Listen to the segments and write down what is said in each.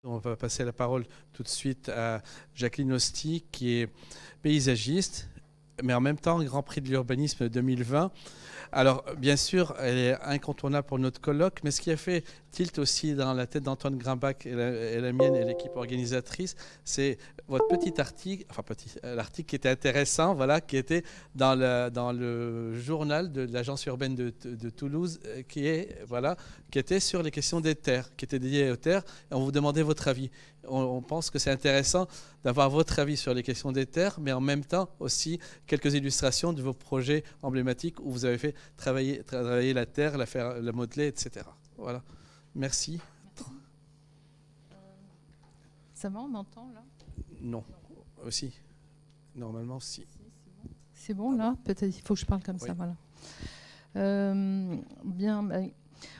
On va passer la parole tout de suite à Jacqueline Hosty, qui est paysagiste, mais en même temps Grand Prix de l'urbanisme 2020. Alors, bien sûr, elle est incontournable pour notre colloque, mais ce qui a fait tilt aussi dans la tête d'Antoine Grimbach et la mienne et l'équipe organisatrice, c'est votre petit article, enfin l'article qui était intéressant, voilà, qui était dans le journal de l'agence urbaine de Toulouse, qui était sur les questions des terres, qui était dédié aux terres, et on vous demandait votre avis. On pense que c'est intéressant d'avoir votre avis sur les questions des terres, mais en même temps aussi quelques illustrations de vos projets emblématiques où vous avez fait travailler la terre, la modeler, etc. Voilà. Merci. Ça va, on m'entend là? Non. Aussi. Normalement, si. C'est bon là? Peut-être il faut que je parle comme ça, voilà. Bien.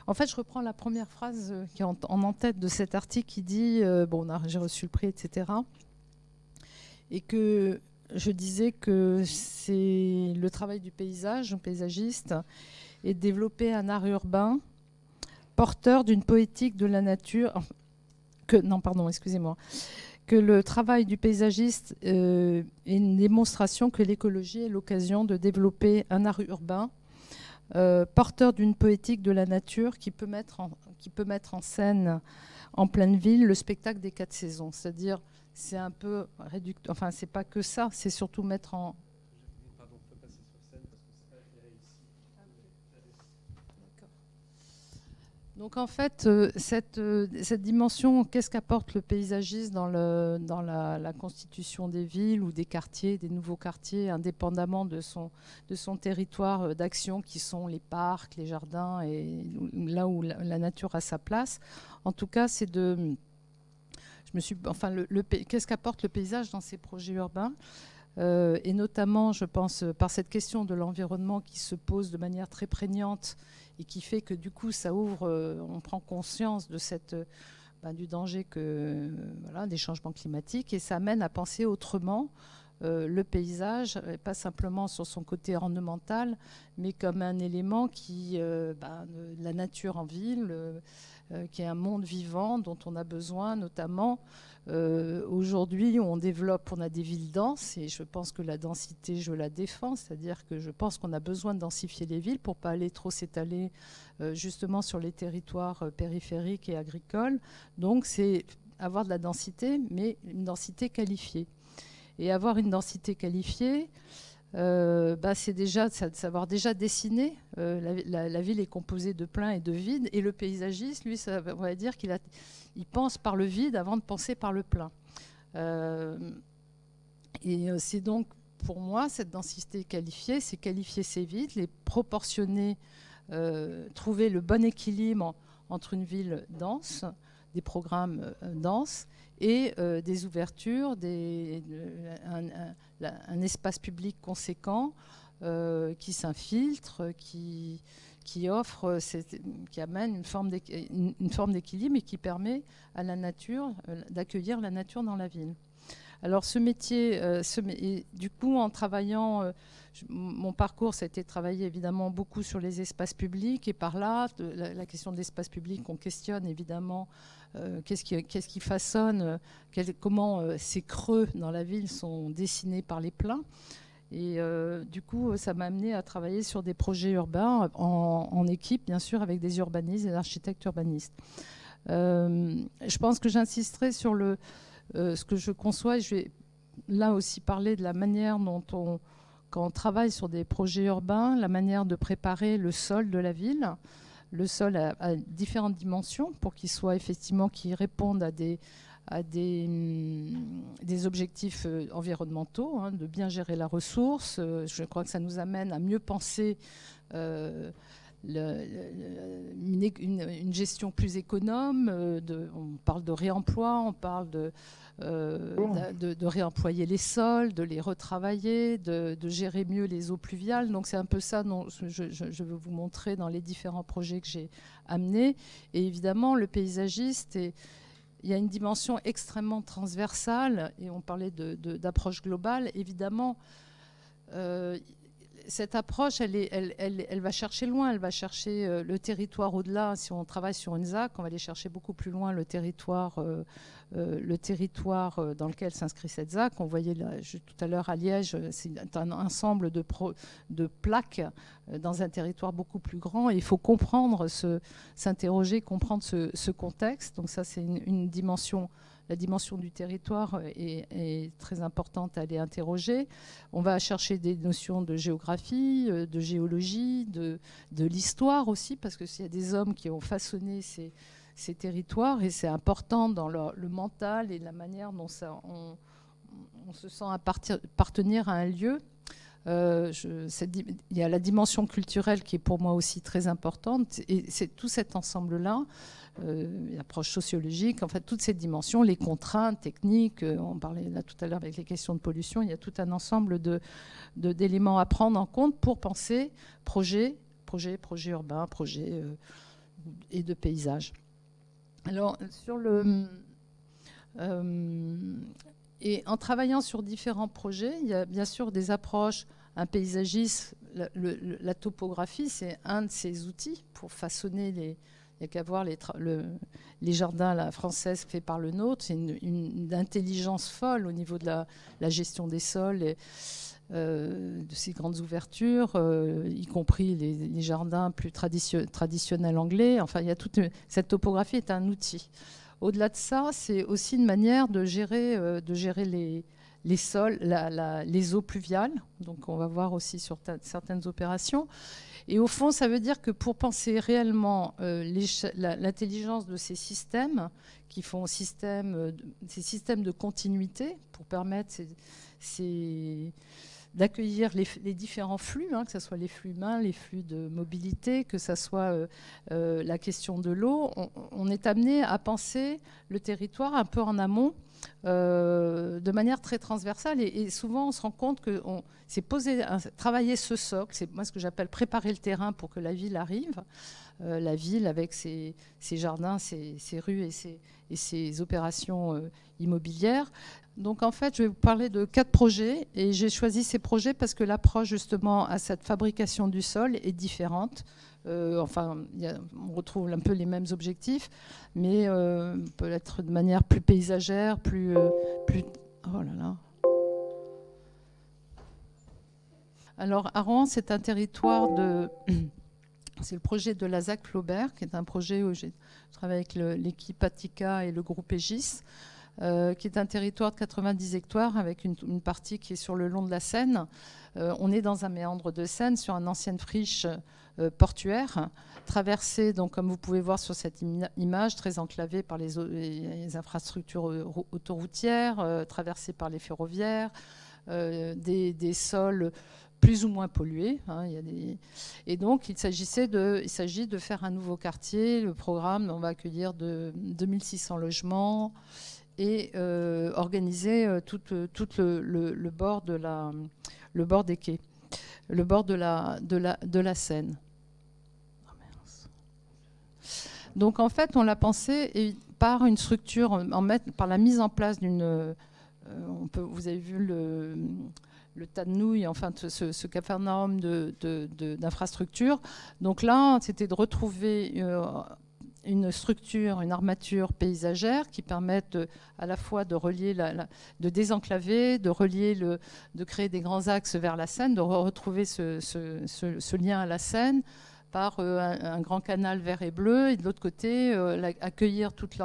En fait, je reprends la première phrase qui est en tête de cet article qui dit j'ai reçu le prix, etc. Et que je disais que c'est le travail du paysagiste, et de développer un art urbain porteur d'une poétique de la nature. Que le travail du paysagiste est une démonstration que l'écologie est l'occasion de développer un art urbain porteur d'une poétique de la nature qui peut mettre en scène en pleine ville le spectacle des 4 saisons. C'est-à-dire, c'est un peu réducteur. Enfin, c'est pas que ça, c'est surtout mettre en... Pardon, on peut passer sur scène parce que c'est pas éclairé ici. D'accord. Donc en fait, cette dimension, qu'est-ce qu'apporte le paysagiste dans la constitution des villes ou des quartiers, des nouveaux quartiers, indépendamment de son territoire d'action qui sont les parcs, les jardins et là où la nature a sa place. En tout cas, c'est de... qu'est-ce qu'apporte le paysage dans ces projets urbains et notamment, je pense, par cette question de l'environnement qui se pose de manière très prégnante et qui fait que du coup, ça ouvre, on prend conscience de du danger des changements climatiques, et ça amène à penser autrement le paysage, pas simplement sur son côté ornemental, mais comme un élément de la nature en ville, qui est un monde vivant dont on a besoin, notamment aujourd'hui où on a des villes denses, et je pense que la densité, je la défends, c'est-à-dire que je pense qu'on a besoin de densifier les villes pour ne pas aller trop s'étaler justement sur les territoires périphériques et agricoles. Donc c'est avoir de la densité, mais une densité qualifiée. Et avoir une densité qualifiée, c'est déjà savoir déjà dessiner. La ville est composée de plein et de vide, et le paysagiste, lui, on va dire qu'il pense par le vide avant de penser par le plein. Et c'est donc, pour moi, cette densité qualifiée, c'est qualifier ces vides, les proportionner, trouver le bon équilibre entre une ville dense, des programmes denses, et des ouvertures, un espace public conséquent qui s'infiltre, qui offre, qui amène une forme d'équilibre et qui permet à la nature d'accueillir la nature dans la ville. Alors ce métier, du coup, en travaillant, mon parcours, ça a été de travailler évidemment beaucoup sur les espaces publics, et par là, la question de l'espace public, on questionne évidemment qu'est-ce qui façonne, comment ces creux dans la ville sont dessinés par les pleins. Et du coup, ça m'a amené à travailler sur des projets urbains en équipe, bien sûr, avec des urbanistes et des architectes urbanistes. Je pense que j'insisterai sur ce que je conçois, et je vais là aussi parler de la manière dont quand on travaille sur des projets urbains, la manière de préparer le sol de la ville. Le sol a différentes dimensions pour qu'il soit effectivement, qu'il réponde à des objectifs environnementaux, de bien gérer la ressource. Je crois que ça nous amène à mieux penser une gestion plus économe. On parle de réemploi, on parle de réemployer les sols, de les retravailler, de gérer mieux les eaux pluviales. Donc c'est un peu ça dont je veux vous montrer dans les différents projets que j'ai amenés. Et évidemment, le paysagiste, il y a une dimension extrêmement transversale, et on parlait d'approche globale. Évidemment, cette approche, elle va chercher loin, elle va chercher le territoire au-delà. Si on travaille sur une ZAC, on va aller chercher beaucoup plus loin le territoire dans lequel s'inscrit cette ZAC. On voyait tout à l'heure à Liège, c'est un ensemble de plaques dans un territoire beaucoup plus grand. Et il faut comprendre, s'interroger, comprendre ce contexte. Donc ça, c'est une dimension. La dimension du territoire est très importante à aller interroger. On va chercher des notions de géographie, de géologie, de l'histoire aussi, parce que s'il y a des hommes qui ont façonné ces territoires, et c'est important dans le mental et la manière dont on se sent appartenir à un lieu. Il y a la dimension culturelle qui est pour moi aussi très importante, et c'est tout cet ensemble-là, l'approche sociologique, en fait, toutes ces dimensions, les contraintes techniques, on parlait là tout à l'heure avec les questions de pollution, il y a tout un ensemble d'éléments à prendre en compte pour penser projet urbain, projet et de paysage. Alors, et en travaillant sur différents projets, il y a bien sûr des approches, un paysagisme, la topographie, c'est un de ces outils pour façonner il n'y a qu'à voir les jardins à la française faits par le nôtre. C'est une intelligence folle au niveau de la gestion des sols et de ces grandes ouvertures, y compris les jardins plus traditionnels anglais. Enfin, cette topographie est un outil. Au-delà de ça, c'est aussi une manière de gérer les sols, les eaux pluviales. Donc on va voir aussi sur certaines opérations. Et au fond, ça veut dire que pour penser réellement l'intelligence de ces systèmes, qui font ces systèmes de continuité, pour permettre d'accueillir les différents flux, que ce soit les flux humains, les flux de mobilité, que ce soit la question de l'eau, on est amené à penser le territoire un peu en amont, de manière très transversale, et souvent on se rend compte que c'est travailler ce socle, c'est moi ce que j'appelle préparer le terrain pour que la ville arrive, la ville avec ses jardins, ses rues et ses opérations immobilières. Donc en fait, je vais vous parler de 4 projets, et j'ai choisi ces projets parce que l'approche justement à cette fabrication du sol est différente. On retrouve un peu les mêmes objectifs, mais peut-être de manière plus paysagère, plus... Oh là là. Alors, à Rouen, c'est un territoire c'est le projet de la ZAC Flaubert, qui est un projet où j'ai travaillé avec l'équipe Attica et le groupe Aegis, qui est un territoire de 90 hectares avec une partie qui est sur le long de la Seine. On est dans un méandre de Seine, sur une ancienne friche portuaire, traversée, donc, comme vous pouvez voir sur cette image, très enclavée par les infrastructures autoroutières, traversée par les ferroviaires, des sols plus ou moins pollués. Et donc, il s'agit de faire un nouveau quartier. Le programme, on va accueillir 2600 logements et organiser tout le bord le bord des quais, le bord de la Seine. Donc en fait, on l'a pensé par une structure, par la mise en place d'une... vous avez vu le tas de nouilles, enfin ce capharnaüm d'infrastructures. Donc là, c'était de retrouver une structure, une armature paysagère qui permette à la fois de relier, de désenclaver, de créer des grands axes vers la Seine, de retrouver ce lien à la Seine par un grand canal vert et bleu, et de l'autre côté, accueillir toute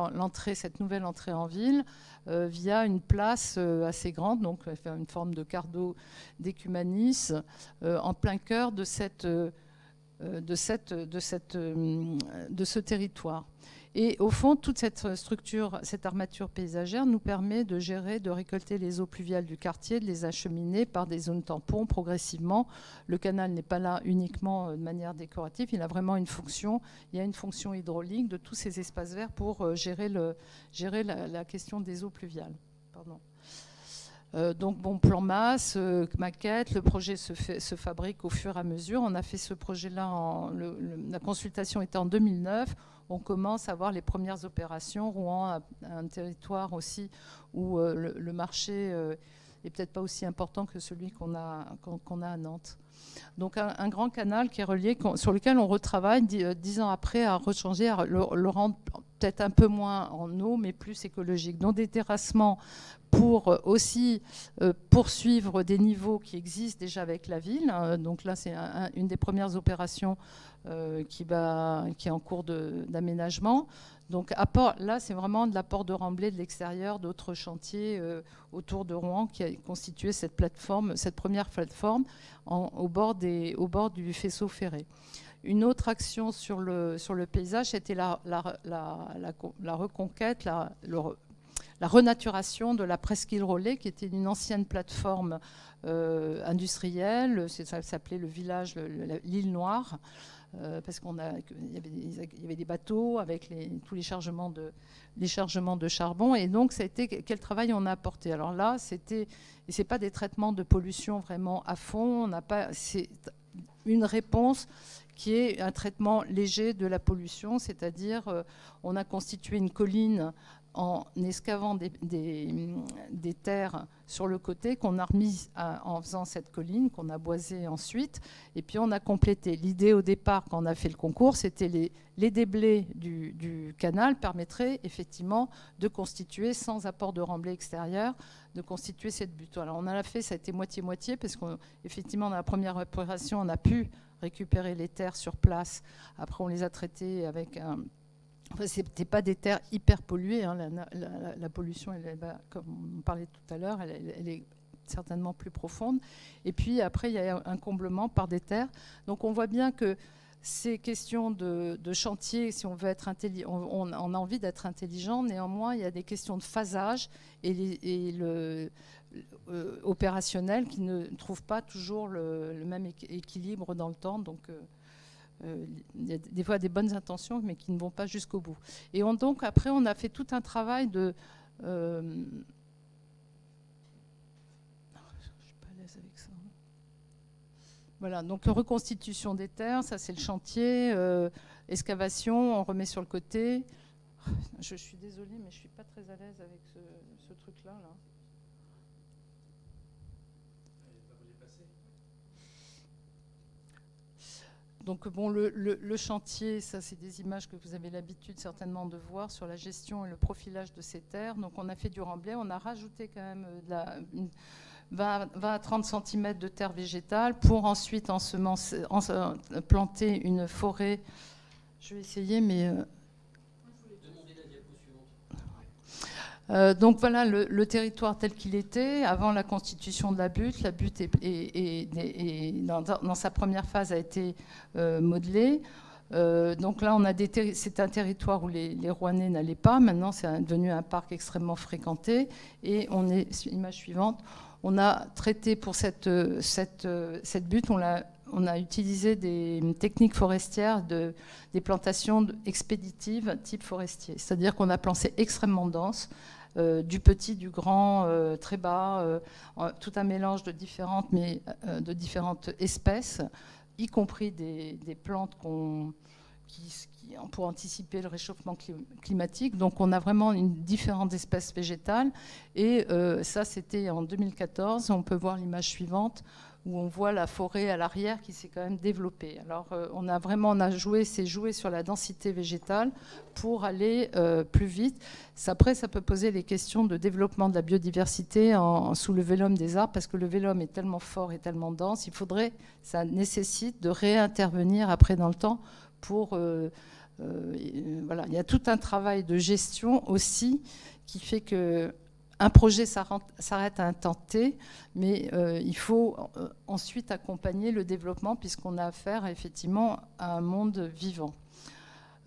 cette nouvelle entrée en ville via une place assez grande, donc faire une forme de cardo d'Ecumanis en plein cœur de ce territoire. Et au fond, toute cette structure, cette armature paysagère nous permet de gérer, de récolter les eaux pluviales du quartier, de les acheminer par des zones tampons progressivement. Le canal n'est pas là uniquement de manière décorative, il a vraiment une fonction. Il y a une fonction hydraulique de tous ces espaces verts pour gérer la question des eaux pluviales. Pardon. Donc bon, plan masse, maquette, le projet se fabrique au fur et à mesure. On a fait ce projet-là, la consultation était en 2009. On commence à voir les premières opérations. Rouen a un territoire aussi où le marché est peut-être pas aussi important que celui qu'on a à Nantes. Donc un grand canal qui est relié, sur lequel on retravaille 10 ans après à rechanger, à le rendre peut-être un peu moins en eau, mais plus écologique. Donc des terrassements pour aussi poursuivre des niveaux qui existent déjà avec la ville. Donc là, c'est une des premières opérations qui est en cours d'aménagement. Donc là, c'est vraiment de l'apport de remblai de l'extérieur d'autres chantiers autour de Rouen qui a constitué cette première plateforme au bord du faisceau ferré. Une autre action sur le paysage, c'était la reconquête, la renaturation de la presqu'île Rollet, qui était une ancienne plateforme industrielle. Ça s'appelait le village, l'île Noire. Parce qu'il y avait des bateaux avec tous les chargements de charbon. Et donc, ça a été quel travail on a apporté. Alors là, ce n'est pas des traitements de pollution vraiment à fond. C'est une réponse qui est un traitement léger de la pollution, c'est-à-dire on a constitué une colline en escavant des terres sur le côté qu'on a remis en faisant cette colline, qu'on a boisée ensuite, et puis on a complété. L'idée au départ, quand on a fait le concours, c'était les déblais du canal permettraient effectivement de constituer, sans apport de remblai extérieur, de constituer cette butte. Alors on a fait, ça a été moitié-moitié, parce qu'effectivement dans la première opération, on a pu récupérer les terres sur place. Après, on les a traitées avec un... Enfin, ce n'était pas des terres hyper polluées. Hein. La pollution, comme on parlait tout à l'heure, elle est certainement plus profonde. Et puis après, il y a un comblement par des terres. Donc on voit bien que ces questions de chantier, si on veut être on a envie d'être intelligent, néanmoins, il y a des questions de phasage et opérationnel qui ne trouvent pas toujours le même équilibre dans le temps. Donc, il y a des fois des bonnes intentions, mais qui ne vont pas jusqu'au bout. Et donc, après, on a fait tout un travail de... je ne suis pas à l'aise avec ça. Voilà, donc reconstitution des terres, ça c'est le chantier. Excavation, on remet sur le côté. Je suis désolée, mais je ne suis pas très à l'aise avec ce truc-là. Là. Donc bon, le chantier, ça c'est des images que vous avez l'habitude certainement de voir sur la gestion et le profilage de ces terres. Donc on a fait du remblai, on a rajouté quand même 20 à 30 cm de terre végétale pour ensuite planter une forêt. Je vais essayer, mais... donc voilà le territoire tel qu'il était avant la constitution de la butte. La butte dans sa première phase a été modelée. Donc là, c'est un territoire où les Rouennais n'allaient pas. Maintenant, c'est devenu un parc extrêmement fréquenté. Et image suivante, on a traité pour cette butte, on a utilisé des techniques forestières, des plantations expéditives type forestier. C'est-à-dire qu'on a planté extrêmement dense, du petit, du grand, très bas, tout un mélange de différentes espèces, y compris des plantes pour anticiper le réchauffement climatique. Donc on a vraiment différentes espèces végétales. Et ça, c'était en 2014. On peut voir l'image suivante, où on voit la forêt à l'arrière qui s'est quand même développée. Alors c'est joué sur la densité végétale pour aller plus vite. Après, ça peut poser les questions de développement de la biodiversité sous le vélum des arbres, parce que le vélum est tellement fort et tellement dense, ça nécessite de réintervenir après dans le temps pour... voilà. Il y a tout un travail de gestion aussi qui fait que un projet s'arrête à un temps T, mais il faut ensuite accompagner le développement puisqu'on a affaire effectivement à un monde vivant.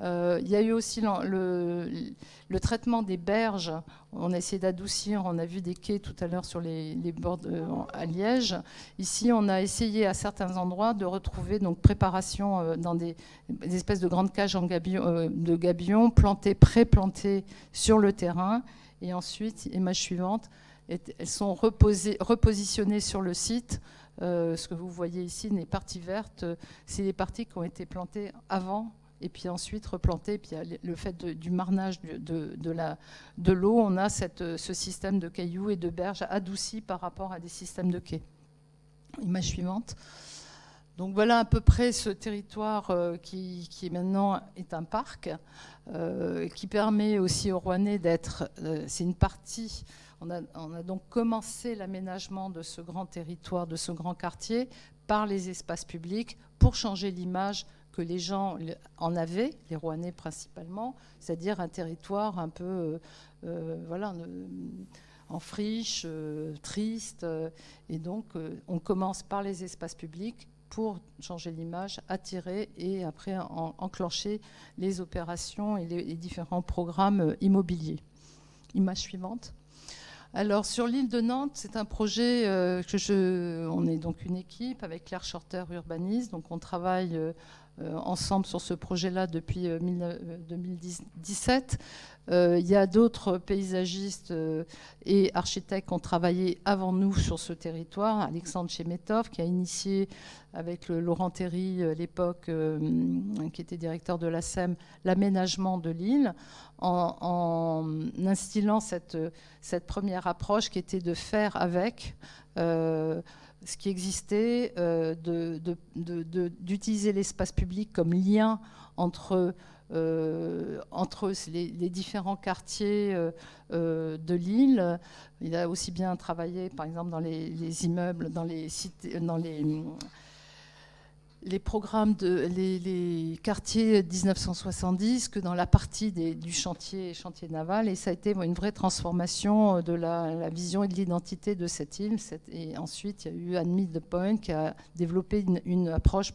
Il y a eu aussi le traitement des berges. On a essayé d'adoucir, on a vu des quais tout à l'heure sur les bords à Liège. Ici, on a essayé à certains endroits de retrouver préparation dans des espèces de grandes cages de gabions pré-plantées sur le terrain. Et ensuite, image suivante, elles sont repositionnées sur le site. Ce que vous voyez ici, les parties vertes, c'est les parties qui ont été plantées avant et puis ensuite replantées. Puis le fait du marnage de l'eau, on a ce système de cailloux et de berges adoucis par rapport à des systèmes de quais. Image suivante. Donc voilà à peu près ce territoire qui maintenant est un parc, qui permet aussi aux Rouennais d'être... c'est une partie... On a donc commencé l'aménagement de ce grand territoire, de ce grand quartier, par les espaces publics, pour changer l'image que les gens en avaient, les Rouennais principalement, c'est-à-dire un territoire un peu... voilà... en friche, triste. Et donc, on commence par les espaces publics pour changer l'image, attirer et après enclencher les opérations et les différents programmes immobiliers. Image suivante. Alors, sur l'île de Nantes, c'est un projet on est donc une équipe avec Claire Shorter Urbanisme. Donc, on travaille ensemble sur ce projet-là depuis 2017. Il y a d'autres paysagistes et architectes qui ont travaillé avant nous sur ce territoire. Alexandre Chemetov, qui a initié avec Laurent Théry, à l'époque, qui était directeur de la SEM, l'aménagement de l'île, en instillant cette première approche qui était de faire avec ce qui existait, d'utiliser l'espace public comme lien entre les différents quartiers de l'île. Il a aussi bien travaillé, par exemple, dans les immeubles, dans les cités, dans les programmes les quartiers 1970 que dans la partie du chantier naval. Et ça a été une vraie transformation de la vision et de l'identité de cette île. Et ensuite, il y a eu Anne de Point qui a développé une approche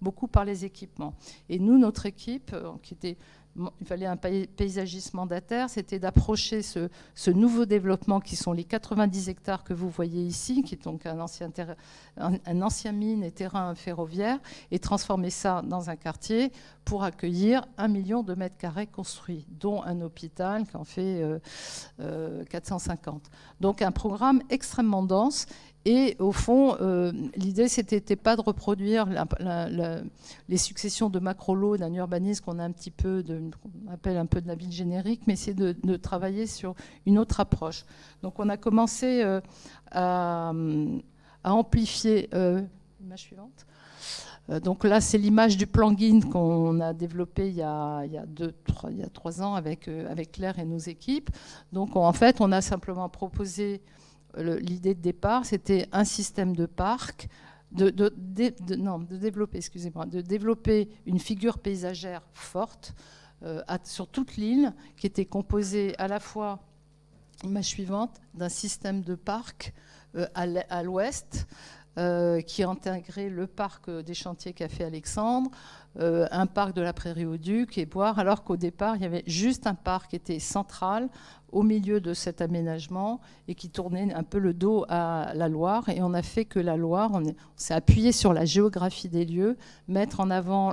beaucoup par les équipements. Et nous, notre équipe, il fallait un paysagiste mandataire, c'était d'approcher ce nouveau développement qui sont les 90 hectares que vous voyez ici, qui est donc un ancien mine et terrain ferroviaire, et transformer ça dans un quartier pour accueillir 1 million de mètres carrés construits, dont un hôpital qui en fait 450. Donc un programme extrêmement dense. Et au fond, l'idée, c'était pas de reproduire les successions de macro-lots d'un urbanisme qu'on a un petit peu, on appelle un peu de la ville générique, mais c'est de travailler sur une autre approche. Donc on a commencé à amplifier... L'image suivante. Donc là, c'est l'image du plan Guin qu'on a développé il y a 3 ans avec Claire et nos équipes. Donc en fait, on a simplement proposé... L'idée de départ, c'était un système de parc, de développer une figure paysagère forte sur toute l'île, qui était composée à la fois, image suivante, d'un système de parc à l'ouest, qui intégrait le parc des chantiers qu'a fait Alexandre, un parc de la Prairie au Duc et Boire, alors qu'au départ, il y avait juste un parc qui était central, au milieu de cet aménagement et qui tournait un peu le dos à la Loire. Et on a fait que la Loire, on s'est appuyé sur la géographie des lieux, mettre en avant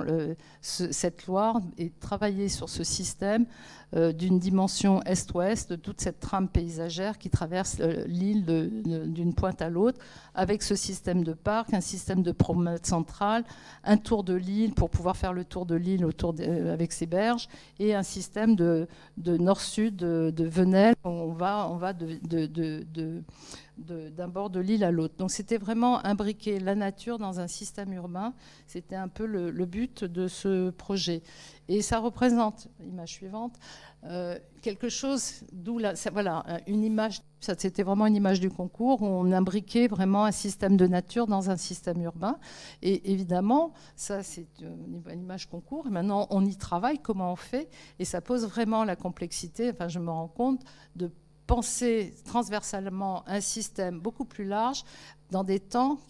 cette Loire et travailler sur ce système d'une dimension est-ouest, de toute cette trame paysagère qui traverse l'île d'une pointe à l'autre, avec ce système de parc, un système de promenade centrale, un tour de l'île pour pouvoir faire le tour de l'île avec ses berges, et un système de nord-sud, de Venelle, où on va d'un bord de l'île à l'autre. Donc c'était vraiment imbriquer la nature dans un système urbain. C'était un peu le but de ce projet. Et ça représente, l'image suivante, quelque chose voilà, une image, ça c'était vraiment une image du concours où on imbriquait vraiment un système de nature dans un système urbain. Et évidemment, ça c'est une image concours. Et maintenant, on y travaille, comment on fait. Et ça pose vraiment la complexité, enfin je me rends compte, de penser transversalement un système beaucoup plus large dans des temps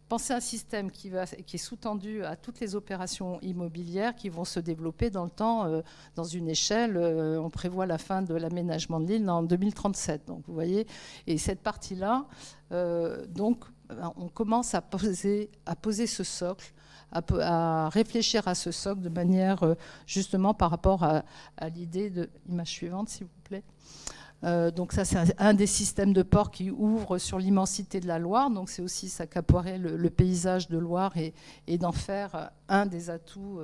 penser un système qui est sous-tendu à toutes les opérations immobilières qui vont se développer dans le temps, dans une échelle, on prévoit la fin de l'aménagement de l'île en 2037. Donc vous voyez, et cette partie-là, donc on commence à poser ce socle, à réfléchir à ce socle de manière justement par rapport à l'idée de l'image suivante, s'il vous plaît. Donc ça, c'est un des systèmes de port qui ouvre sur l'immensité de la Loire. Donc c'est aussi s'accaparer le paysage de Loire et d'en faire un des atouts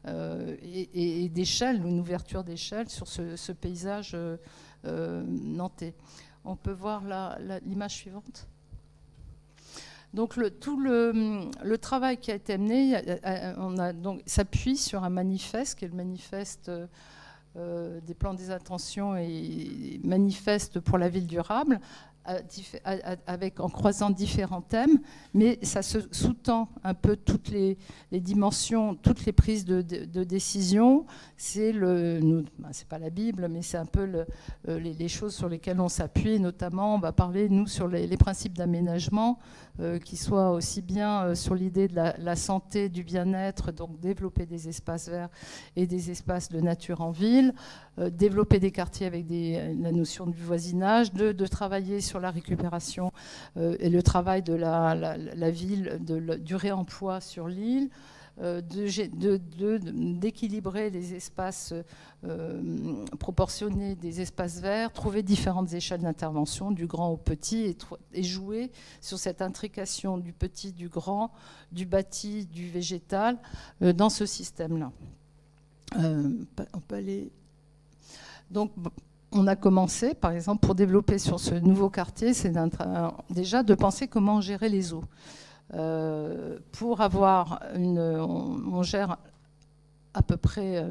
et d'échelle, une ouverture d'échelle sur ce paysage nantais. On peut voir l'image suivante. Donc tout le travail qui a été mené, s'appuie sur un manifeste qui est le manifeste des plans des intentions et manifeste pour la ville durable, en croisant différents thèmes, mais ça se sous-tend un peu toutes les dimensions, toutes les prises de décision. C'est pas la Bible, mais c'est un peu les choses sur lesquelles on s'appuie. Notamment, on va parler, nous, sur les principes d'aménagement, qui soient aussi bien sur l'idée de la santé, du bien-être, donc développer des espaces verts et des espaces de nature en ville, développer des quartiers avec la notion du voisinage, de travailler sur la récupération et le travail de la ville, du réemploi sur l'île, d'équilibrer les espaces proportionnés des espaces verts, trouver différentes échelles d'intervention, du grand au petit, et jouer sur cette intrication du petit, du grand, du bâti, du végétal, dans ce système-là. On peut aller... Donc, on a commencé, par exemple, pour développer sur ce nouveau quartier, c'est déjà de penser comment gérer les eaux. Pour avoir on gère à peu près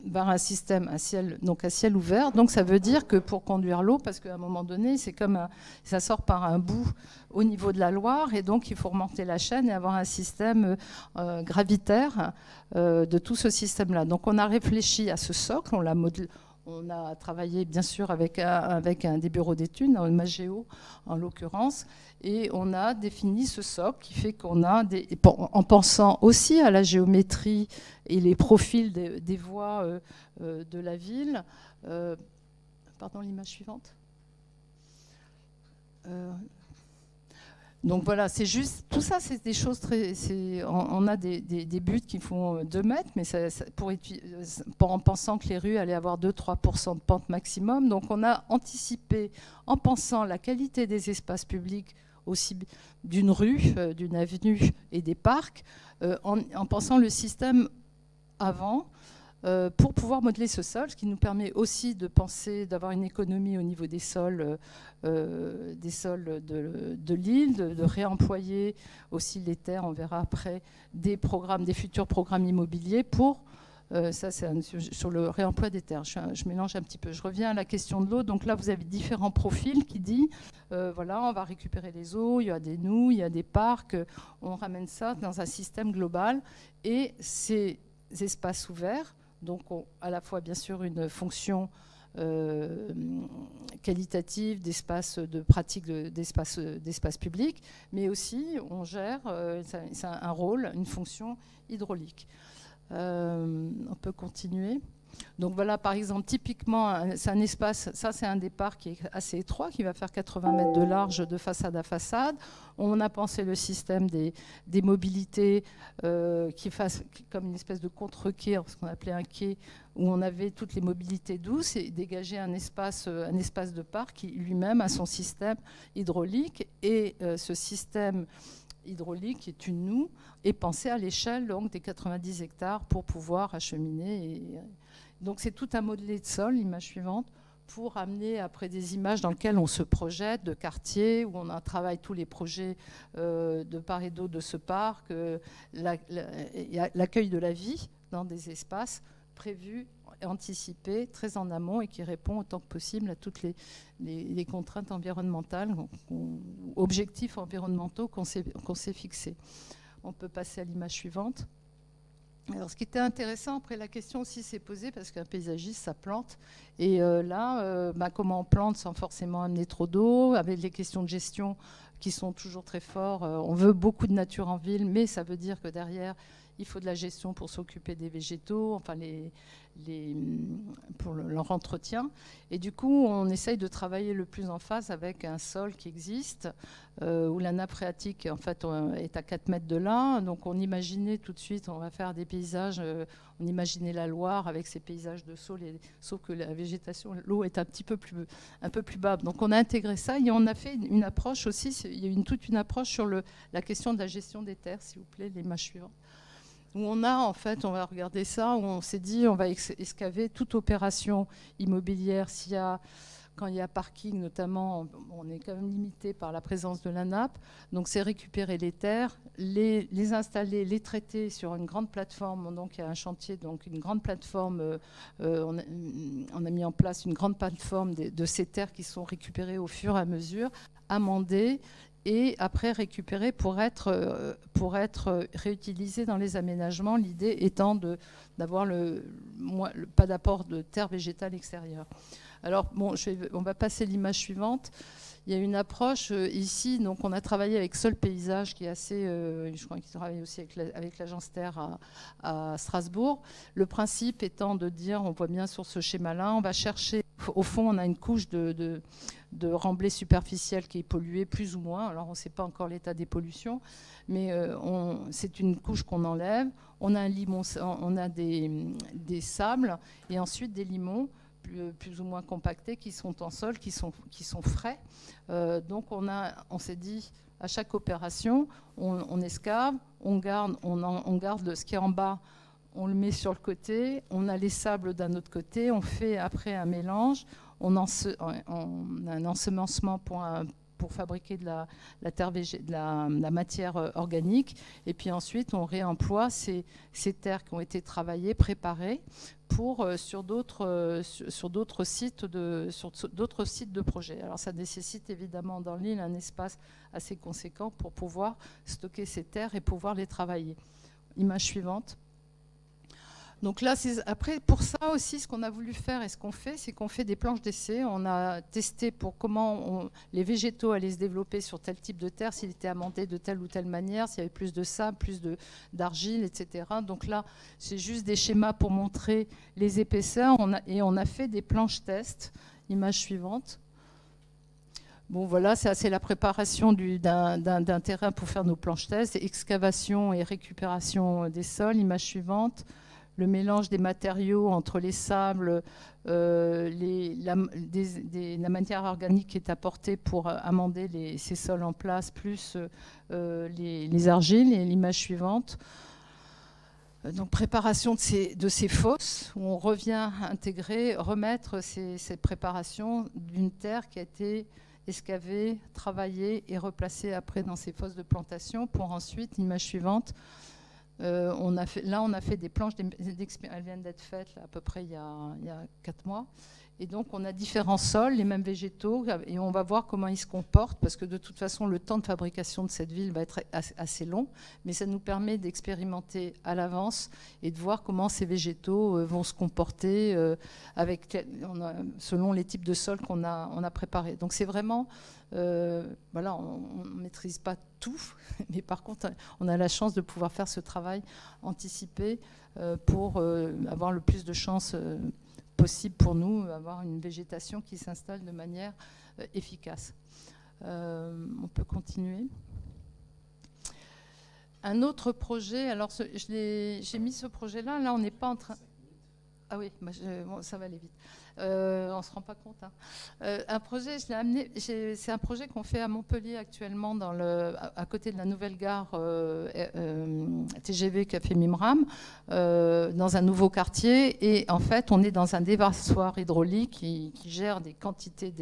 vers un système à ciel ouvert. Donc ça veut dire que pour conduire l'eau, parce qu'à un moment donné, c'est comme ça sort par un bout au niveau de la Loire, et donc il faut remonter la chaîne et avoir un système gravitaire de tout ce système-là. Donc on a réfléchi à ce socle, on l'a modelé. On a travaillé bien sûr avec des bureaux d'études, Magéo en l'occurrence, et on a défini ce socle qui fait qu'on a, en pensant aussi à la géométrie et les profils des voies de la ville. Pardon, l'image suivante. Donc voilà, c'est juste, tout ça, c'est des choses très... On a des buts qui font 2 mètres, mais en pensant que les rues allaient avoir 2-3% de pente maximum. Donc on a anticipé, en pensant la qualité des espaces publics, aussi d'une rue, d'une avenue et des parcs, en pensant le système avant, pour pouvoir modeler ce sol, ce qui nous permet aussi de penser, d'avoir une économie au niveau des sols de l'île, de réemployer aussi les terres, on verra après, des futurs programmes immobiliers pour, ça c'est sur le réemploi des terres, je mélange un petit peu. Je reviens à la question de l'eau, donc là vous avez différents profils qui disent, voilà, on va récupérer les eaux, il y a des noues, il y a des parcs, on ramène ça dans un système global, et ces espaces ouverts, donc à la fois bien sûr une fonction qualitative d'espace de pratique d'espace public, mais aussi on gère, c'est un rôle, une fonction hydraulique. On peut continuer. Donc voilà, par exemple, typiquement, c'est un espace, ça c'est un départ qui est assez étroit, qui va faire 80 mètres de large de façade à façade. On a pensé le système des mobilités qui fasse comme une espèce de contre-quai, ce qu'on appelait un quai, où on avait toutes les mobilités douces et dégager un espace de parc qui lui-même a son système hydraulique. Et ce système hydraulique, qui est une noue, est pensé à l'échelle des 90 hectares pour pouvoir acheminer. Donc c'est tout un modelé de sol, l'image suivante, pour amener après des images dans lesquelles on se projette, de quartier, où on travaille tous les projets de part et d'autre de ce parc, l'accueil de la vie dans des espaces prévus, anticipés, très en amont, et qui répond autant que possible à toutes les contraintes environnementales, objectifs environnementaux qu'on s'est fixés. On peut passer à l'image suivante. Alors, ce qui était intéressant, après la question aussi s'est posée, parce qu'un paysagiste, ça plante. Et comment on plante sans forcément amener trop d'eau, avec les questions de gestion qui sont toujours très fortes. On veut beaucoup de nature en ville, mais ça veut dire que derrière, il faut de la gestion pour s'occuper des végétaux, enfin pour leur entretien. Et du coup, on essaye de travailler le plus en phase avec un sol qui existe, où la nappe phréatique en fait, est à 4 mètres de là. Donc on imaginait tout de suite, on va faire des paysages, on imaginait la Loire avec ses paysages de saule, sauf que la végétation, l'eau est un peu plus bas. Donc on a intégré ça et on a fait une approche aussi, il y a toute une approche sur la question de la gestion des terres, s'il vous plaît, l'image suivante. Où on va regarder ça, où on s'est dit, on va escaver toute opération immobilière s'il y a quand il y a parking notamment, on est quand même limité par la présence de la nappe. Donc c'est récupérer les terres, les installer, les traiter sur une grande plateforme. Donc il y a un chantier, donc une grande plateforme. On a mis en place une grande plateforme de ces terres qui sont récupérées au fur et à mesure, amendées et après récupérées pour être réutilisées dans les aménagements. L'idée étant d'avoir pas d'apport de terre végétale extérieure. Alors, bon, on va passer l'image suivante. Il y a une approche ici, donc on a travaillé avec Sol Paysage, qui est assez, je crois qu'il travaille aussi avec l'agence Terre à Strasbourg. Le principe étant de dire, on voit bien sur ce schéma-là, on va chercher, au fond, on a une couche de remblai superficiel qui est polluée, plus ou moins. Alors, on ne sait pas encore l'état des pollutions, mais c'est une couche qu'on enlève. On a un limon, on a des sables et ensuite des limons, plus ou moins compactés, qui sont en sol, qui sont frais. Donc on s'est dit, à chaque opération, on escave, on garde ce qui est en bas, on le met sur le côté, on a les sables d'un autre côté, on fait après un mélange, on a un ensemencement pour fabriquer de la matière organique. Et puis ensuite, on réemploie ces terres qui ont été travaillées, préparées, sur d'autres sites de projet. Alors ça nécessite évidemment dans l'île un espace assez conséquent pour pouvoir stocker ces terres et pouvoir les travailler. Image suivante. Donc là, après, pour ça aussi, ce qu'on a voulu faire et ce qu'on fait, c'est qu'on fait des planches d'essai. On a testé pour comment les végétaux allaient se développer sur tel type de terre, s'il était amendé de telle ou telle manière, s'il y avait plus de sable, plus d'argile, etc. Donc là, c'est juste des schémas pour montrer les épaisseurs. Et on a fait des planches tests. Image suivante. Bon, voilà, c'est la préparation d'un terrain pour faire nos planches tests, excavation et récupération des sols. Image suivante. Le mélange des matériaux entre les sables, la matière organique qui est apportée pour amender ces sols en place, plus les argiles. Et l'image suivante. Donc préparation de ces fosses, où on revient remettre ces préparations d'une terre qui a été excavée, travaillée et replacée après dans ces fosses de plantation pour ensuite, l'image suivante, on a fait des planches, elles viennent d'être faites là, à peu près il y a 4 mois. Et donc, on a différents sols, les mêmes végétaux, et on va voir comment ils se comportent, parce que de toute façon, le temps de fabrication de cette ville va être assez long, mais ça nous permet d'expérimenter à l'avance et de voir comment ces végétaux vont se comporter selon les types de sols qu'on a préparés. Donc, c'est vraiment... voilà, on ne maîtrise pas tout, mais par contre, on a la chance de pouvoir faire ce travail anticipé pour avoir le plus de chances possible pour nous, avoir une végétation qui s'installe de manière efficace. On peut continuer. Un autre projet, alors j'ai mis ce projet-là, là on n'est pas en train... Ah oui, bon, ça va aller vite. On ne se rend pas compte. Hein. Un projet, je l'ai amené. C'est un projet qu'on fait à Montpellier actuellement, à côté de la nouvelle gare TGV Café Mimram, dans un nouveau quartier. Et en fait, on est dans un déversoir hydraulique qui gère des quantités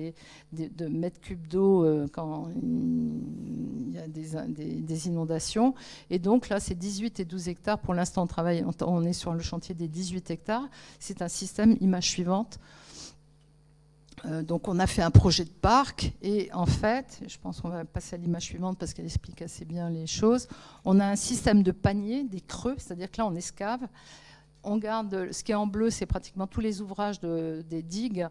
de mètres cubes d'eau quand il y a des inondations. Et donc là, c'est 18 et 12 hectares. Pour l'instant, on est sur le chantier des 18 hectares. C'est un système, image suivante. Donc on a fait un projet de parc et en fait, je pense qu'on va passer à l'image suivante parce qu'elle explique assez bien les choses. On a un système de paniers, des creux, c'est-à-dire que là on escave. On garde, ce qui est en bleu, c'est pratiquement tous les ouvrages des digues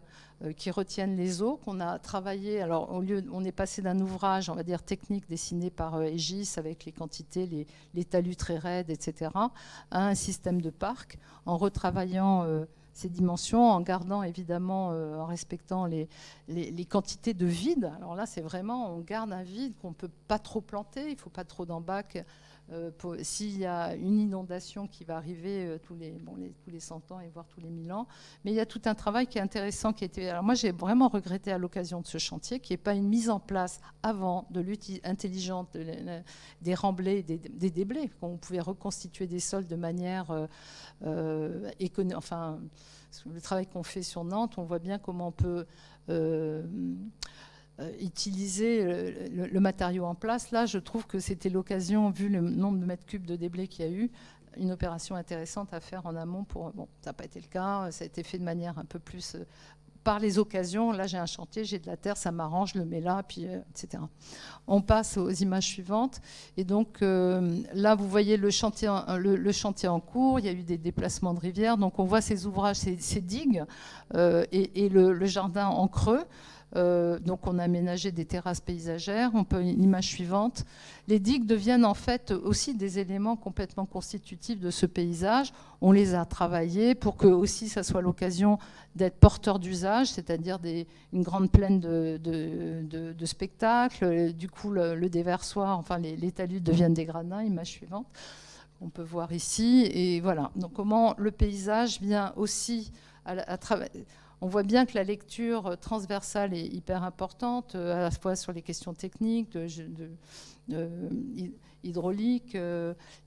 qui retiennent les eaux qu'on a travaillé. Alors on est passé d'un ouvrage, on va dire technique, dessiné par Aegis avec les quantités, les talus très raides, etc., à un système de parc en retravaillant ces dimensions, en gardant évidemment, en respectant les quantités de vide. Alors là, c'est vraiment, on garde un vide qu'on ne peut pas trop planter, il ne faut pas trop d'embacs s'il y a une inondation qui va arriver tous les 100 ans et voire tous les 1000 ans. Mais il y a tout un travail qui est intéressant qui a été... Alors moi, j'ai vraiment regretté à l'occasion de ce chantier qu'il n'y ait pas une mise en place avant de lutte intelligente des remblais, des déblais, qu'on pouvait reconstituer des sols de manière économique. Enfin, le travail qu'on fait sur Nantes, on voit bien comment on peut... utiliser le matériau en place. Là, je trouve que c'était l'occasion, vu le nombre de mètres cubes de déblais qu'il y a eu, une opération intéressante à faire en amont. Bon, ça n'a pas été le cas, ça a été fait de manière un peu plus par les occasions. Là, j'ai un chantier, j'ai de la terre, ça m'arrange, je le mets là, puis, etc. On passe aux images suivantes. Et donc, là, vous voyez le chantier en cours. Il y a eu des déplacements de rivières. Donc, on voit ces ouvrages, ces digues et le jardin en creux. Donc on a aménagé des terrasses paysagères. On peut l'image suivante. Les digues deviennent en fait aussi des éléments complètement constitutifs de ce paysage. On les a travaillés pour que aussi ça soit l'occasion d'être porteur d'usage, c'est-à-dire une grande plaine de spectacle. Du coup, le déversoir, enfin les talus deviennent des gradins. Image suivante. On peut voir ici. Et voilà. Donc comment le paysage vient aussi à travers... On voit bien que la lecture transversale est hyper importante, à la fois sur les questions techniques, hydrauliques,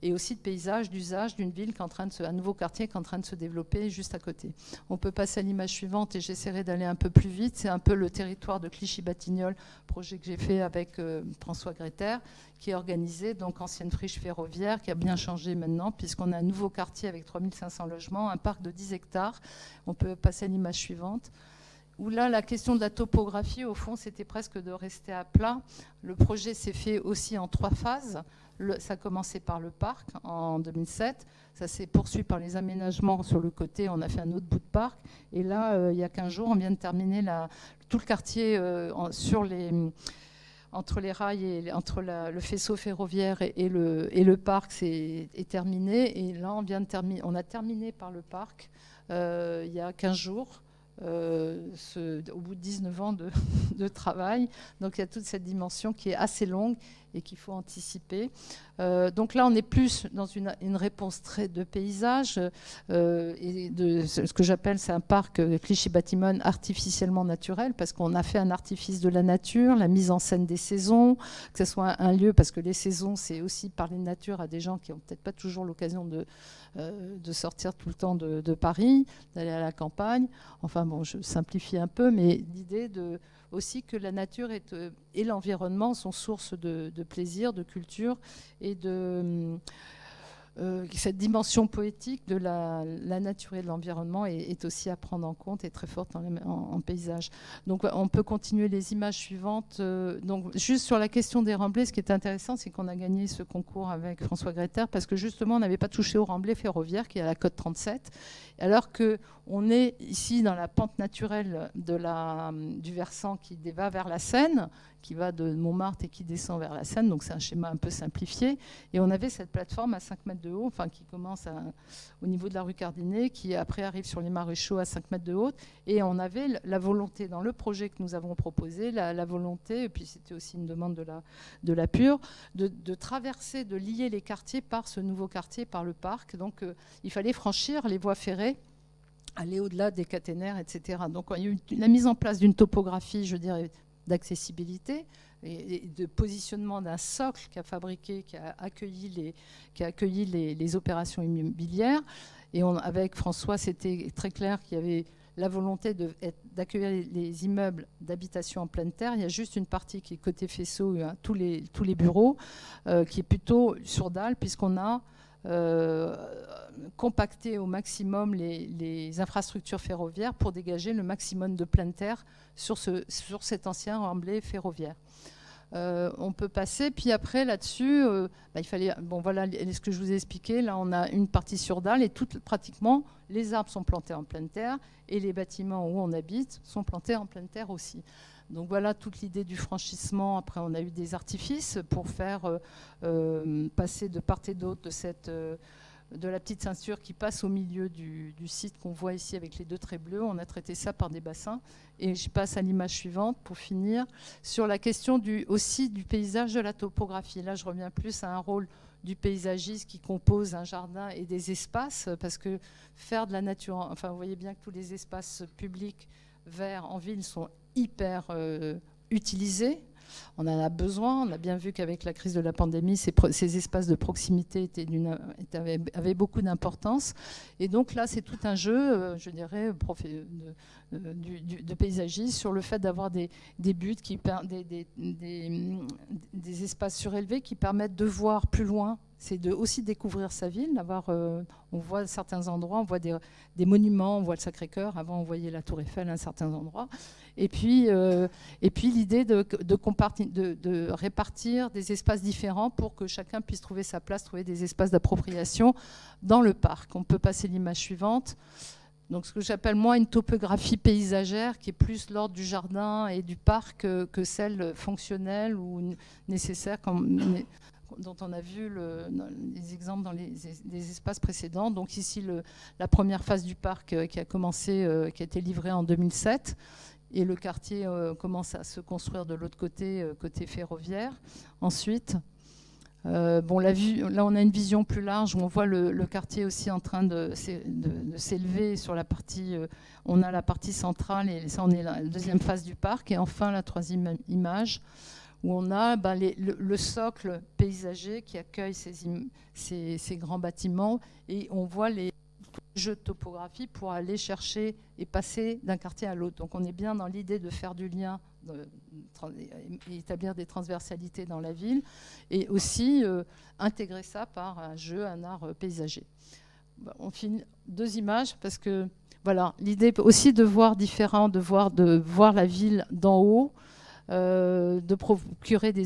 et aussi de paysage, d'usage d'une ville un nouveau quartier qui est en train de se développer juste à côté. On peut passer à l'image suivante et j'essaierai d'aller un peu plus vite. C'est un peu le territoire de Clichy-Batignolles, projet que j'ai fait avec François Greter, qui est organisé, donc ancienne friche ferroviaire, qui a bien changé maintenant, puisqu'on a un nouveau quartier avec 3500 logements, un parc de 10 hectares. On peut passer à l'image suivante, où là, la question de la topographie, au fond, c'était presque de rester à plat. Le projet s'est fait aussi en 3 phases. Ça a commencé par le parc en 2007. Ça s'est poursuivi par les aménagements sur le côté. On a fait un autre bout de parc. Et là, il y a 15 jours, on vient de terminer tout le quartier entre les rails et entre le faisceau ferroviaire et le parc est terminé. Et là, on a terminé par le parc il y a 15 jours. Au bout de 19 ans de travail. Donc il y a toute cette dimension qui est assez longue et qu'il faut anticiper. Donc là, on est plus dans une réponse très de paysage et de ce que j'appelle, c'est un parc Clichy-Batignolles artificiellement naturel, parce qu'on a fait un artifice de la nature, la mise en scène des saisons, que ce soit un lieu, parce que les saisons, c'est aussi parler de nature à des gens qui n'ont peut-être pas toujours l'occasion de sortir tout le temps de Paris, d'aller à la campagne. Enfin bon, je simplifie un peu, mais l'idée aussi que la nature et l'environnement sont source de plaisir, de culture, et cette dimension poétique de la nature et de l'environnement est aussi à prendre en compte et très forte en paysage. Donc on peut continuer les images suivantes. Donc juste sur la question des remblais, ce qui est intéressant, c'est qu'on a gagné ce concours avec François Greter parce que justement on n'avait pas touché au remblai ferroviaire qui est à la Côte 37, alors qu'on est ici dans la pente naturelle du versant qui va vers la Seine, qui va de Montmartre et qui descend vers la Seine, donc c'est un schéma un peu simplifié. Et on avait cette plateforme à 5 mètres de haut, enfin qui commence au niveau de la rue Cardinet, qui après arrive sur les Maréchaux à 5 mètres de haut. Et on avait la volonté, dans le projet que nous avons proposé, la volonté, et puis c'était aussi une demande de la Pure, de traverser, de lier les quartiers par ce nouveau quartier, par le parc. Donc il fallait franchir les voies ferrées, aller au-delà des caténaires, etc. Donc il y a eu la mise en place d'une topographie, je dirais, d'accessibilité et de positionnement d'un socle qui a accueilli les opérations immobilières. Et avec François, c'était très clair qu'il y avait la volonté d'accueillir les immeubles d'habitation en pleine terre. Il y a juste une partie qui est côté faisceau, tous les bureaux, qui est plutôt sur dalle, puisqu'on a compacter au maximum les infrastructures ferroviaires pour dégager le maximum de pleine terre sur cet ancien remblai ferroviaire. On peut passer, puis après là-dessus, il fallait, bon voilà ce que je vous ai expliqué, là on a une partie sur dalle et pratiquement les arbres sont plantés en pleine terre et les bâtiments où on habite sont plantés en pleine terre aussi. Donc voilà toute l'idée du franchissement. Après, on a eu des artifices pour faire passer de part et d'autre de la petite ceinture qui passe au milieu du site qu'on voit ici avec les 2 traits bleus. On a traité ça par des bassins. Et je passe à l'image suivante pour finir sur la question aussi du paysage, de la topographie. Là, je reviens plus à un rôle du paysagiste qui compose un jardin et des espaces, parce que faire de la nature, enfin vous voyez bien que tous les espaces publics verts en ville sont hyper utilisés. On en a besoin. On a bien vu qu'avec la crise de la pandémie, ces espaces de proximité avaient beaucoup d'importance. Et donc là, c'est tout un jeu, je dirais, de paysagiste sur le fait d'avoir des buts, des espaces surélevés qui permettent de voir plus loin. C'est aussi découvrir sa ville. On voit certains endroits, on voit des monuments, on voit le Sacré-Cœur. Avant, on voyait la Tour Eiffel à certains endroits. Et puis l'idée de répartir des espaces différents pour que chacun puisse trouver sa place, trouver des espaces d'appropriation dans le parc. On peut passer l'image suivante. Donc, ce que j'appelle moi une topographie paysagère qui est plus l'ordre du jardin et du parc que celle fonctionnelle ou nécessaire, dont on a vu les exemples dans les espaces précédents. Donc ici, la première phase du parc qui a été livrée en 2007. Et le quartier commence à se construire de l'autre côté, côté ferroviaire. Ensuite, là, on a une vision plus large où on voit le quartier aussi en train de s'élever sur la partie. On a la partie centrale, et ça, on est la deuxième phase du parc. Et enfin, la troisième image, où on a le socle paysager qui accueille ces grands bâtiments. Et on voit les jeux de topographie pour aller chercher et passer d'un quartier à l'autre. Donc on est bien dans l'idée de faire du lien, et établir des transversalités dans la ville, et aussi intégrer ça par un jeu, un art paysager. On finit 2 images parce que voilà, l'idée aussi de voir différent, de voir la ville d'en haut, de procurer des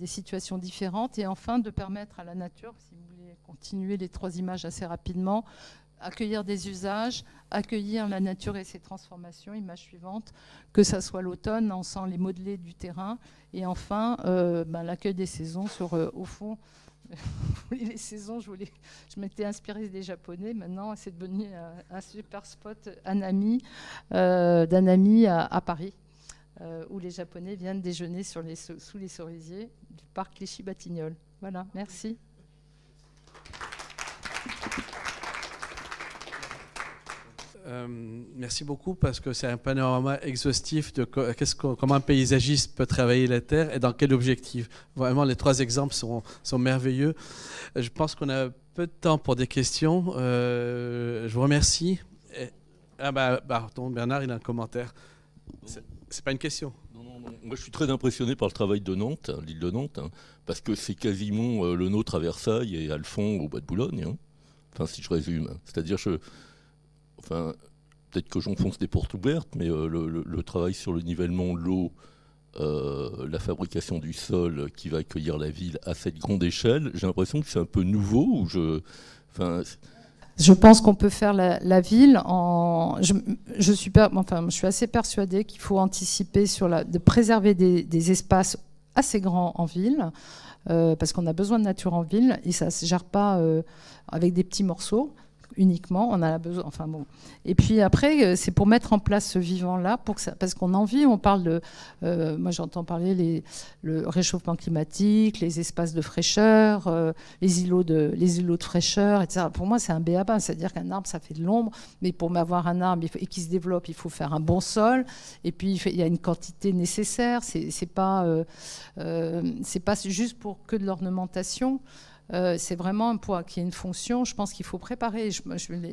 situations différentes, et enfin de permettre à la nature, si vous voulez continuer les 3 images assez rapidement, accueillir des usages, accueillir la nature et ses transformations. Image suivante, que ça soit l'automne, on sent les modelés du terrain, et enfin l'accueil des saisons au fond. Les saisons, je m'étais inspirée des Japonais. Maintenant, c'est devenu un super spot d'Anami à Paris, où les Japonais viennent déjeuner sous les cerisiers du parc Clichy-Batignolles. Voilà, merci. Merci beaucoup, parce que c'est un panorama exhaustif de comment un paysagiste peut travailler la terre et dans quel objectif. Vraiment, les 3 exemples sont merveilleux. Je pense qu'on a peu de temps pour des questions. Je vous remercie. Pardon, Bernard, il a un commentaire. C'est pas une question. Non. Moi, je suis très impressionné par le travail de Nantes, l'île de Nantes, parce que c'est quasiment le nôtre à Versailles et Alphon au Bois de Boulogne. Enfin, si je résume. C'est-à-dire, peut-être que j'enfonce des portes ouvertes, mais le travail sur le nivellement de l'eau, la fabrication du sol qui va accueillir la ville à cette grande échelle, j'ai l'impression que c'est un peu nouveau. Je pense qu'on peut faire la ville je suis assez persuadée qu'il faut anticiper de préserver des espaces assez grands en ville, parce qu'on a besoin de nature en ville, et ça ne se gère pas avec des petits morceaux uniquement, on a besoin. Enfin bon. Et puis après, c'est pour mettre en place ce vivant-là, parce qu'on en vit. On parle de, moi j'entends parler le réchauffement climatique, les espaces de fraîcheur, les îlots de fraîcheur, etc. Pour moi, c'est un b.a.-ba, c'est-à-dire qu'un arbre, ça fait de l'ombre, mais pour avoir un arbre et qu'il se développe, il faut faire un bon sol. Et puis il y a une quantité nécessaire. C'est pas juste pour que de l'ornementation. C'est vraiment un poids qui a une fonction. Je pense qu'il faut préparer.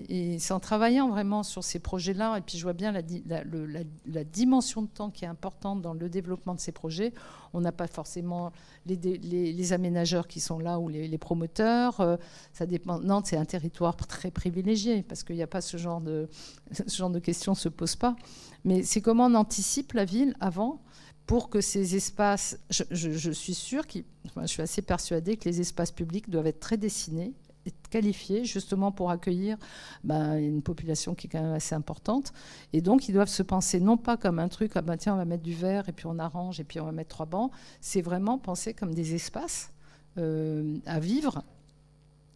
Et c'est en travaillant vraiment sur ces projets-là, et puis je vois bien la dimension de temps qui est importante dans le développement de ces projets. On n'a pas forcément les aménageurs qui sont là, ou les promoteurs. Ça dépend. Nantes, c'est un territoire très privilégié, parce qu'il n'y a pas ce genre de questions ne se posent pas. Mais c'est comment on anticipe la ville avant, pour que ces espaces, je suis sûre, je suis assez persuadée que les espaces publics doivent être très dessinés et qualifiés, justement pour accueillir une population qui est quand même assez importante. Et donc, ils doivent se penser non pas comme un truc, tiens, on va mettre du verre, et puis on arrange, et puis on va mettre 3 bancs. C'est vraiment penser comme des espaces à vivre,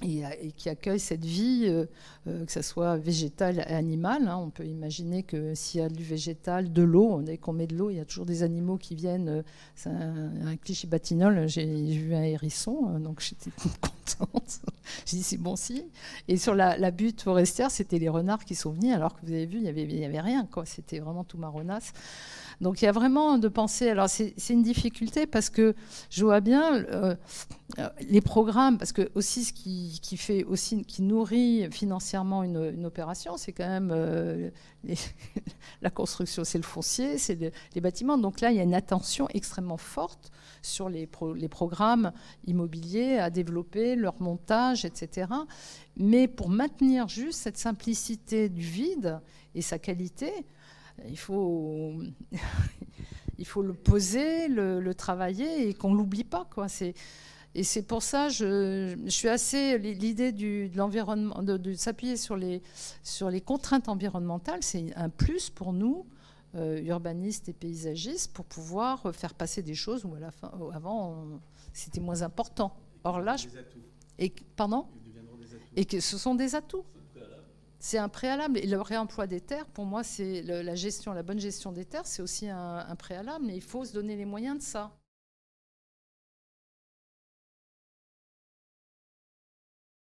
et qui accueille cette vie, que ce soit végétale et animale. On peut imaginer que s'il y a du végétal, de l'eau, dès qu'on met de l'eau, il y a toujours des animaux qui viennent. C'est un Clichy-Batignolles, j'ai vu un hérisson, donc j'étais contente. J'ai dit c'est bon signe. Et sur la butte forestière, c'était les renards qui sont venus, alors que vous avez vu, il y avait rien, quoi. C'était vraiment tout marronasse. Donc il y a vraiment de penser. Alors c'est une difficulté parce que je vois bien les programmes, parce que aussi ce qui fait aussi, qui nourrit financièrement une opération, c'est quand même la construction, c'est le foncier, c'est les bâtiments. Donc là il y a une attention extrêmement forte sur les programmes immobiliers à développer, leur montage, etc. Mais pour maintenir juste cette simplicité du vide et sa qualité, il faut le poser, le travailler et qu'on ne l'oublie pas, quoi. Et c'est pour ça je suis assez... L'idée de l'environnement, de s'appuyer sur les contraintes environnementales, c'est un plus pour nous, urbanistes et paysagistes, pour pouvoir faire passer des choses où avant c'était moins important. Or là, pardon ? Et que ce sont des atouts. C'est un préalable. Et le réemploi des terres, pour moi, c'est la bonne gestion des terres, c'est aussi un préalable. Mais il faut se donner les moyens de ça.